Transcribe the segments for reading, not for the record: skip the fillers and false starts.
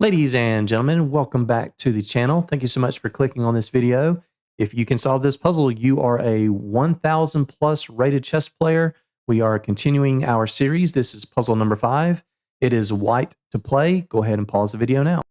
Ladies and gentlemen, welcome back to the channel. Thank you so much for clicking on this video. If you can solve this puzzle, you are a 1000 plus rated chess player. We are continuing our series. This is puzzle number 5. It is white to play. Go ahead and pause the video now.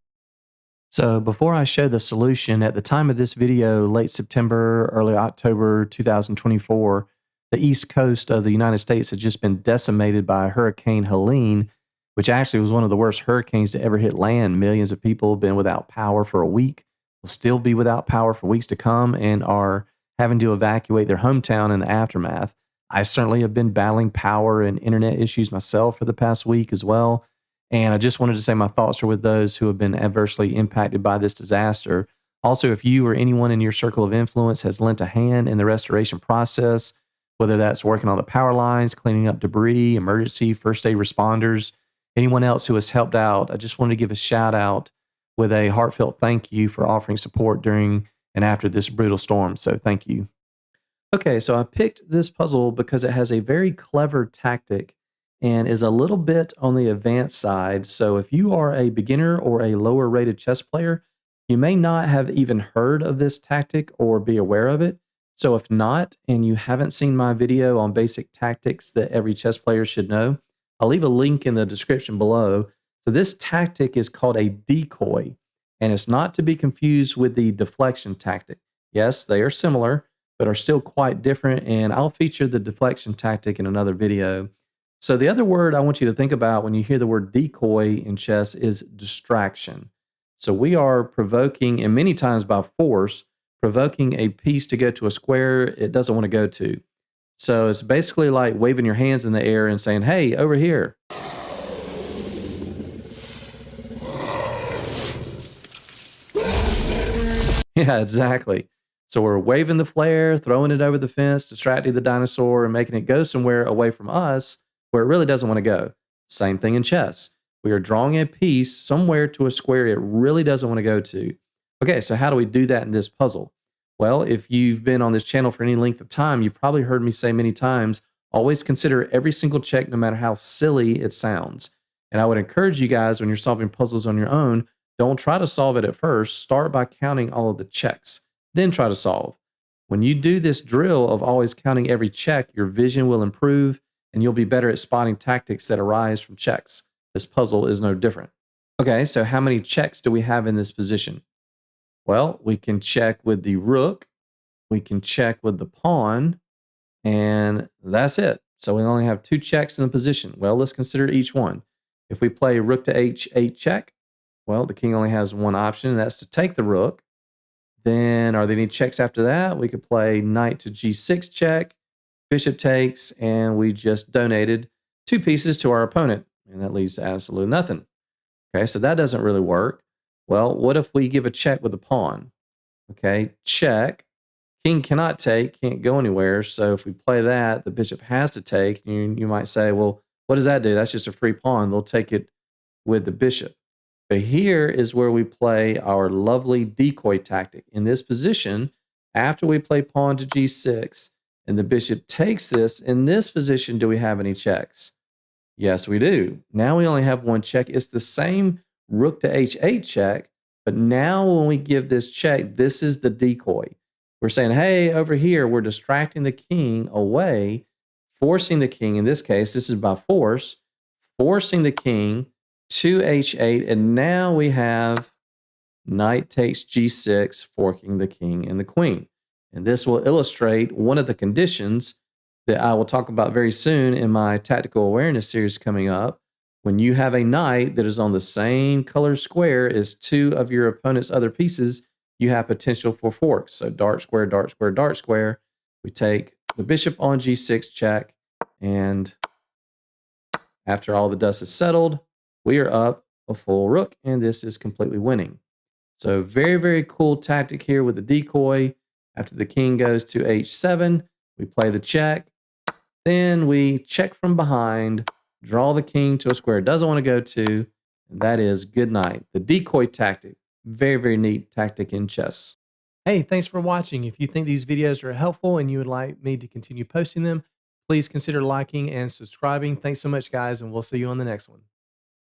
So before I show the solution, at the time of this video, late September, early October 2024, the east coast of the United States had just been decimated by Hurricane Helene, which actually was one of the worst hurricanes to ever hit land. Millions of people have been without power for a week, will still be without power for weeks to come, and are having to evacuate their hometown in the aftermath. I certainly have been battling power and internet issues myself for the past week as well. And I just wanted to say my thoughts are with those who have been adversely impacted by this disaster. Also, if you or anyone in your circle of influence has lent a hand in the restoration process, whether that's working on the power lines, cleaning up debris, emergency first aid responders, anyone else who has helped out, I just wanted to give a shout out with a heartfelt thank you for offering support during and after this brutal storm. So thank you. Okay, so I picked this puzzle because it has a very clever tactic and is a little bit on the advanced side. So if you are a beginner or a lower rated chess player, you may not have even heard of this tactic or be aware of it. So if not, and you haven't seen my video on basic tactics that every chess player should know, I'll leave a link in the description below. So this tactic is called a decoy, and it's not to be confused with the deflection tactic. Yes, they are similar, but are still quite different, and I'll feature the deflection tactic in another video. So the other word I want you to think about when you hear the word decoy in chess is distraction. So we are provoking, and many times by force, provoking a piece to go to a square it doesn't want to go to. So it's basically like waving your hands in the air and saying, hey, over here. Yeah, exactly. So we're waving the flare, throwing it over the fence, distracting the dinosaur, and making it go somewhere away from us where it really doesn't want to go. Same thing in chess. We are drawing a piece somewhere to a square it really doesn't want to go to. Okay, so how do we do that in this puzzle? Well, if you've been on this channel for any length of time, you've probably heard me say many times, always consider every single check, no matter how silly it sounds. And I would encourage you guys, when you're solving puzzles on your own, don't try to solve it at first. Start by counting all of the checks, then try to solve. When you do this drill of always counting every check, your vision will improve and you'll be better at spotting tactics that arise from checks. This puzzle is no different. Okay, so how many checks do we have in this position? Well, we can check with the rook, we can check with the pawn, and that's it. So we only have 2 checks in the position. Well, let's consider each one. If we play rook to h8 check, well, the king only has one option, and that's to take the rook. Then are there any checks after that? We could play knight to g6 check, bishop takes, and we just donated 2 pieces to our opponent, and that leads to absolutely nothing. Okay, so that doesn't really work. Well, what if we give a check with the pawn? Okay, check. King cannot take, can't go anywhere. So if we play that, the bishop has to take. You might say, well, what does that do? That's just a free pawn. They'll take it with the bishop. But here is where we play our lovely decoy tactic. In this position, after we play pawn to g6 and the bishop takes this, in this position, do we have any checks? Yes, we do. Now we only have 1 check. It's the same rook to h8 check, but now when we give this check, this is the decoy. We're saying, hey, over here, we're distracting the king away, forcing the king, in this case, this is by force, forcing the king to h8, and now we have knight takes g6, forking the king and the queen. And this will illustrate one of the conditions that I will talk about very soon in my tactical awareness series coming up. When you have a knight that is on the same color square as 2 of your opponent's other pieces, you have potential for forks. So dart square, dart square, dart square. We take the bishop on g6 check, and after all the dust is settled, we are up a full rook, and this is completely winning. So very, very cool tactic here with the decoy. After the king goes to h7, we play the check. Then we check from behind, draw the king to a square it doesn't want to go to, and that is good night. The decoy tactic, very, very neat tactic in chess. Hey, thanks for watching. If you think these videos are helpful and you would like me to continue posting them, please consider liking and subscribing. Thanks so much, guys, and we'll see you on the next one.